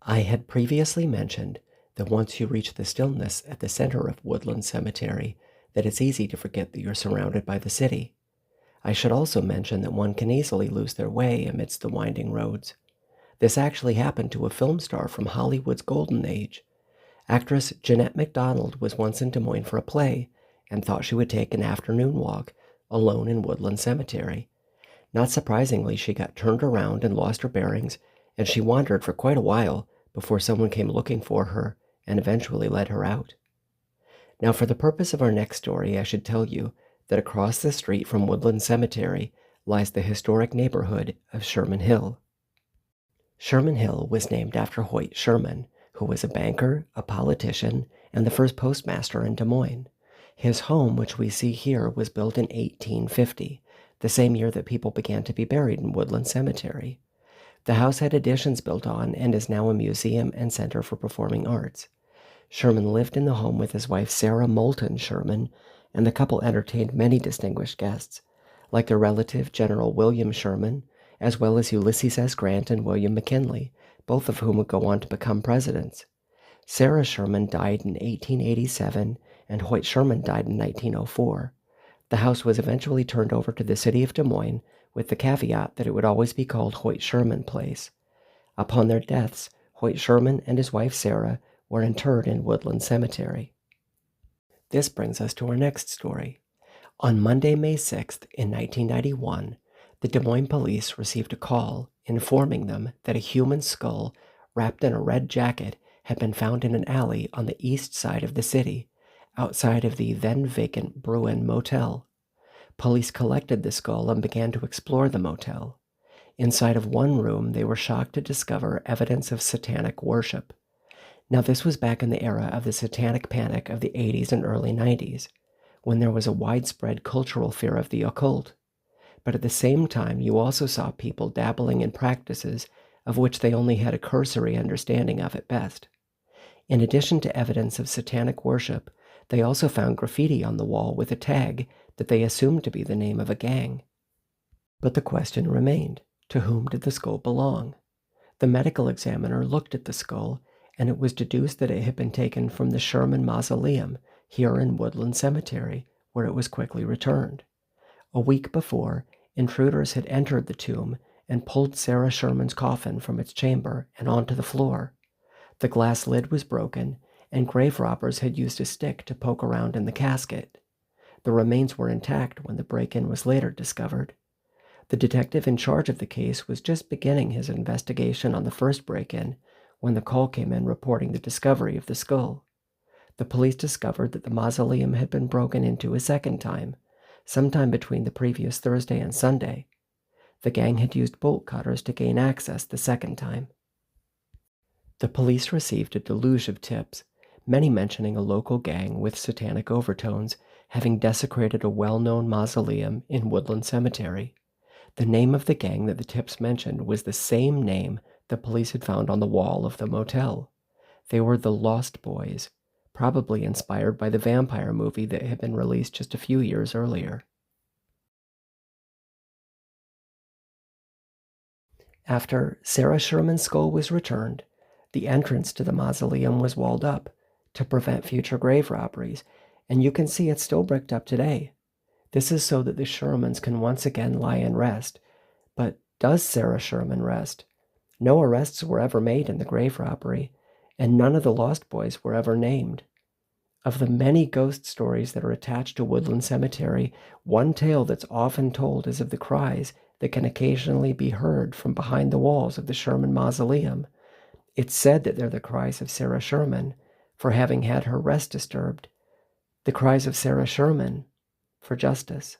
I had previously mentioned that once you reach the stillness at the center of Woodland Cemetery, that it's easy to forget that you're surrounded by the city. I should also mention that one can easily lose their way amidst the winding roads. This actually happened to a film star from Hollywood's golden age. Actress Jeanette MacDonald was once in Des Moines for a play and thought she would take an afternoon walk alone in Woodland Cemetery. Not surprisingly, she got turned around and lost her bearings, and she wandered for quite a while before someone came looking for her and eventually led her out. Now, for the purpose of our next story, I should tell you that across the street from Woodland Cemetery lies the historic neighborhood of Sherman Hill. Sherman Hill was named after Hoyt Sherman, who was a banker, a politician, and the first postmaster in Des Moines. His home, which we see here, was built in 1850, the same year that people began to be buried in Woodland Cemetery. The house had additions built on and is now a museum and center for performing arts. Sherman lived in the home with his wife Sarah Moulton Sherman, and the couple entertained many distinguished guests, like their relative General William Sherman, as well as Ulysses S. Grant and William McKinley, both of whom would go on to become presidents. Sarah Sherman died in 1887, and Hoyt Sherman died in 1904. The house was eventually turned over to the city of Des Moines, with the caveat that it would always be called Hoyt Sherman Place. Upon their deaths, Hoyt Sherman and his wife Sarah were interred in Woodland Cemetery. This brings us to our next story. On Monday, May 6th, in 1991, the Des Moines police received a call informing them that a human skull wrapped in a red jacket had been found in an alley on the east side of the city, outside of the then-vacant Bruin Motel. Police collected the skull and began to explore the motel. Inside of one room, they were shocked to discover evidence of satanic worship. Now, this was back in the era of the satanic panic of the 80s and early 90s, when there was a widespread cultural fear of the occult. But at the same time, you also saw people dabbling in practices of which they only had a cursory understanding of at best. In addition to evidence of satanic worship, they also found graffiti on the wall with a tag that they assumed to be the name of a gang. But the question remained, to whom did the skull belong? The medical examiner looked at the skull, and it was deduced that it had been taken from the Sherman Mausoleum here in Woodland Cemetery, where it was quickly returned. A week before, intruders had entered the tomb and pulled Sarah Sherman's coffin from its chamber and onto the floor. The glass lid was broken, and grave robbers had used a stick to poke around in the casket. The remains were intact when the break-in was later discovered. The detective in charge of the case was just beginning his investigation on the first break-in when the call came in reporting the discovery of the skull. The police discovered that the mausoleum had been broken into a second time, sometime between the previous Thursday and Sunday. The gang had used bolt cutters to gain access the second time. The police received a deluge of tips, many mentioning a local gang with satanic overtones having desecrated a well-known mausoleum in Woodland Cemetery. The name of the gang that the tips mentioned was the same name the police had found on the wall of the motel. They were the Lost Boys, probably inspired by the vampire movie that had been released just a few years earlier. After Sarah Sherman's skull was returned, the entrance to the mausoleum was walled up to prevent future grave robberies, and you can see it's still bricked up today. This is so that the Shermans can once again lie and rest. But does Sarah Sherman rest? No arrests were ever made in the grave robbery, and none of the Lost Boys were ever named. Of the many ghost stories that are attached to Woodland Cemetery, one tale that's often told is of the cries that can occasionally be heard from behind the walls of the Sherman Mausoleum. It's said that they're the cries of Sarah Sherman for having had her rest disturbed, the cries of Sarah Sherman for justice.